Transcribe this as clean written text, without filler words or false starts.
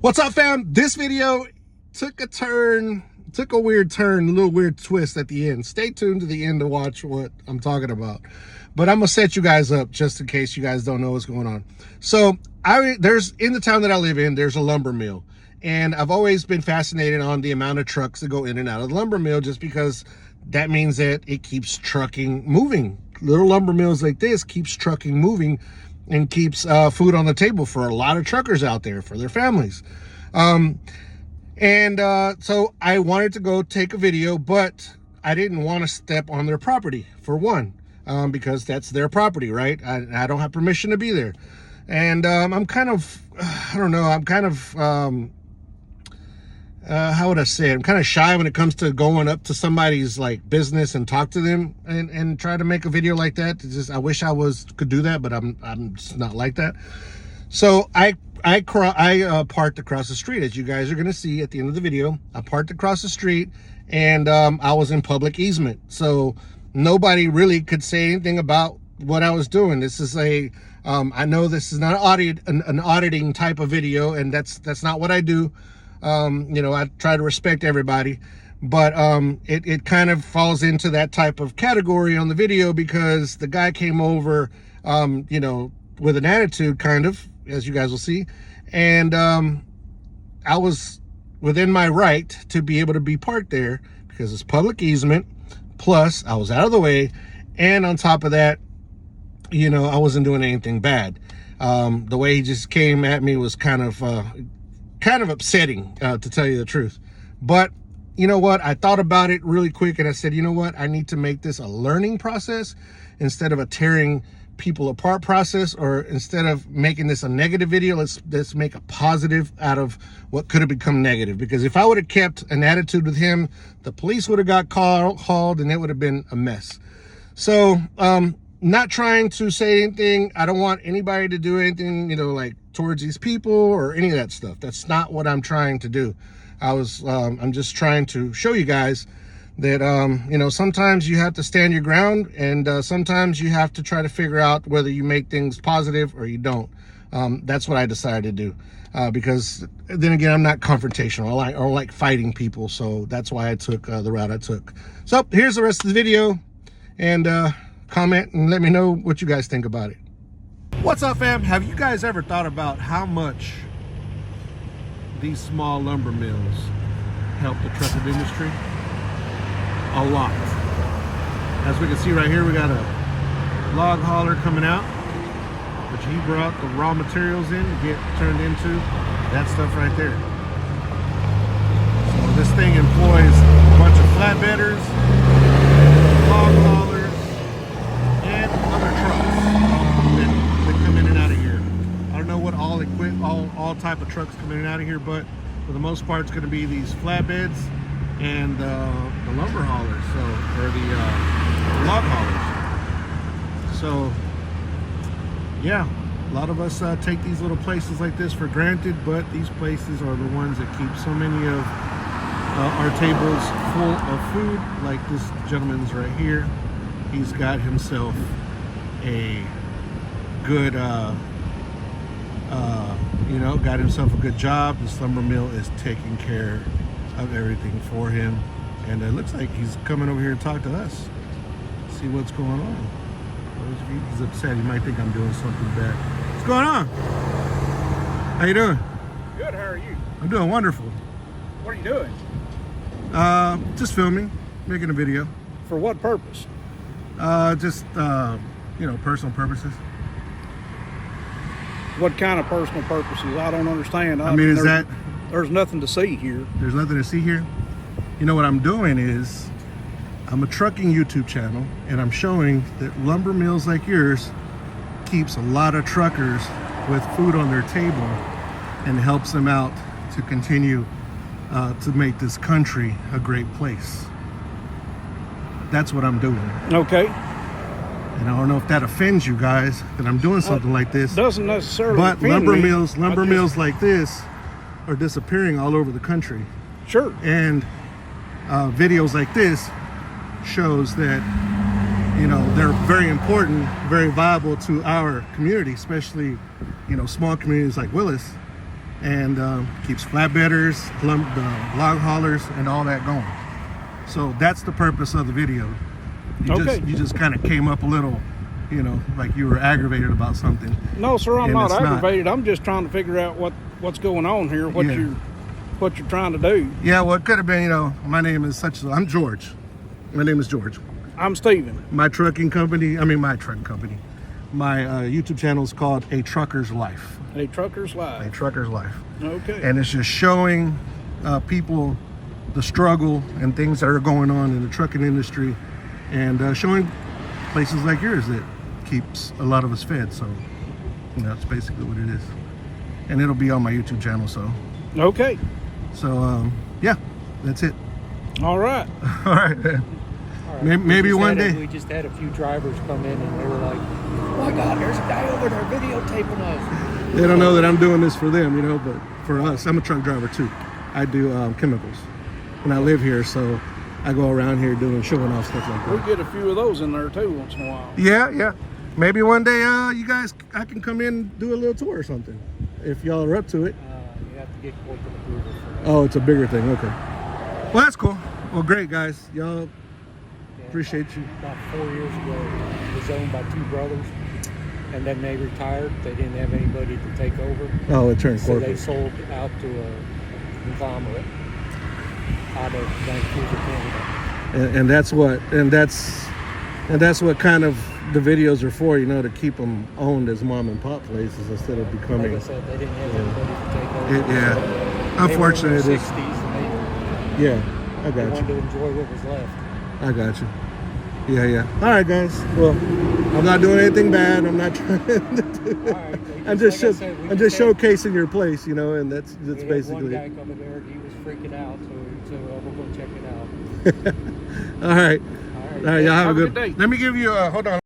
What's up, fam? This video took a weird turn, a little weird twist at the end. Stay tuned to the end to watch what I'm talking about. But I'm gonna set you guys up just in case you guys don't know what's going on. So there's in the town that I live in, there's a lumber mill. And I've always been fascinated on the amount of trucks that go in and out of the lumber mill, just because that means that it keeps trucking moving. Little lumber mills like this keeps trucking moving and keeps food on the table for a lot of truckers out there, for their families. So I wanted to go take a video, but I didn't want to step on their property, for one, because that's their property, right? I don't have permission to be there. And I'm kind of, I don't know, I'm kind of, how would I say it? I'm kind of shy when it comes to going up to somebody's like business and talk to them and try to make a video like that. It's just, I wish I could do that, but I'm just not like that. So I parked across the street, as you guys are going to see at the end of the video. I parked across the street, and I was in public easement, so nobody really could say anything about what I was doing. This is I know this is not an auditing type of video, and that's not what I do. You know, I try to respect everybody, but it kind of falls into that type of category on the video, because the guy came over, you know, with an attitude, kind of, as you guys will see. And I was within my right to be able to be parked there because it's public easement. Plus, I was out of the way. And on top of that, you know, I wasn't doing anything bad. The way he just came at me was kind of upsetting, to tell you the truth. But you know what? I thought about it really quick, and I said, you know what? I need to make this a learning process instead of a tearing people apart process, or instead of making this a negative video, let's make a positive out of what could have become negative. Because if I would have kept an attitude with him, the police would have got called, and it would have been a mess. So not trying to say anything. I don't want anybody to do anything, you know, like towards these people or any of that stuff. That's not what I'm trying to do. I'm just trying to show you guys that, you know, sometimes you have to stand your ground, and sometimes you have to try to figure out whether you make things positive or you don't. That's what I decided to do, because then again, I'm not confrontational. I don't like fighting people, so that's why I took the route I took. So here's the rest of the video, and comment and let me know what you guys think about it. What's up, fam? Have you guys ever thought about how much these small lumber mills help the trucking industry? A lot. As we can see right here, we got a log hauler coming out, which he brought the raw materials in to get turned into that stuff right there. So this thing employs a bunch of flatbedders, log haulers, and other trucks that come in and out of here. I don't know what all type of trucks come in and out of here, but for the most part, it's going to be these flatbeds and the lumber haulers, or the log haulers. So yeah, a lot of us take these little places like this for granted, but these places are the ones that keep so many of our tables full of food. Like this gentleman's right here, he's got himself a good you know, got himself a good job. This lumber mill is taking care of everything for him, and it looks like he's coming over here to talk to us, see what's going on. He's upset. He might think I'm doing something bad. What's going on? How you doing? Good. How are you? I'm doing wonderful. What are you doing? Just filming, making a video. For what purpose? Just you know, personal purposes. What kind of personal purposes? I don't understand. I mean, there's nothing to see here. There's nothing to see here? You know what I'm doing is, I'm a trucking YouTube channel, and I'm showing that lumber mills like yours keeps a lot of truckers with food on their table and helps them out to continue to make this country a great place. That's what I'm doing. Okay. And I don't know if that offends you guys that I'm doing something like this. Doesn't necessarily But offend lumber me. mills like this are disappearing all over the country. Sure. And videos like this shows that, you know, they're very important, very viable to our community, especially, you know, small communities like Willis. and keeps flatbedders, log haulers, and all that going. So that's the purpose of the video. You just kind of came up a little, you know, like you were aggravated about something. No, sir, I'm And not it's not. aggravated. I'm just trying to figure out what's going on here, what Yeah. you're trying to do. Yeah, well, it could have been, you know, my name is I'm George. My name is George. I'm Steven. My trucking company, my YouTube channel is called A Trucker's Life. A Trucker's A Life. Trucker's Life. Okay. And it's just showing people the struggle and things that are going on in the trucking industry, and showing places like yours that keeps a lot of us fed. So, you know, that's basically what it is. And it'll be on my YouTube channel. So, Okay. yeah, that's it. All right. All right, man. All right. Maybe one day. We just had a few drivers come in and they were like, oh my God, there's a guy over there videotaping us. They don't know that I'm doing this for them, you know, but for us, I'm a truck driver too. I do chemicals, and I live here, so I go around here showing off stuff like We that. get a few of those in there too once in a while. Yeah. Maybe one day, I can come in and do a little tour or something, if y'all are up to it. You have to get corporate approval for that. Oh, it's a bigger thing. Okay. Well, that's cool. Well, great guys. Y'all Yeah, appreciate you. About 4 years ago, it was owned by two brothers, and then they retired. They didn't have anybody to take over, Oh, it turned so they corporate. sold out to a conglomerate out of Vancouver, Canada. And that's what kind of the videos are for, you know, to keep them owned as mom and pop places instead of Like becoming. I said, they didn't have anybody to take over. Yeah. They were in Unfortunate their it is. 60s, and Yeah, I they got wanted you. to enjoy what was left. I got you. Yeah. All right, guys. Well, I'm not doing anything bad. I'm not trying to do. All right, I'm just like I said, we I'm just had- showcasing your place, you know, and that's We had basically one guy it. coming there, he was freaking out, so we're going to check it out. All right. All right. All right, y'all have a Have a good good day. Let me give you hold on.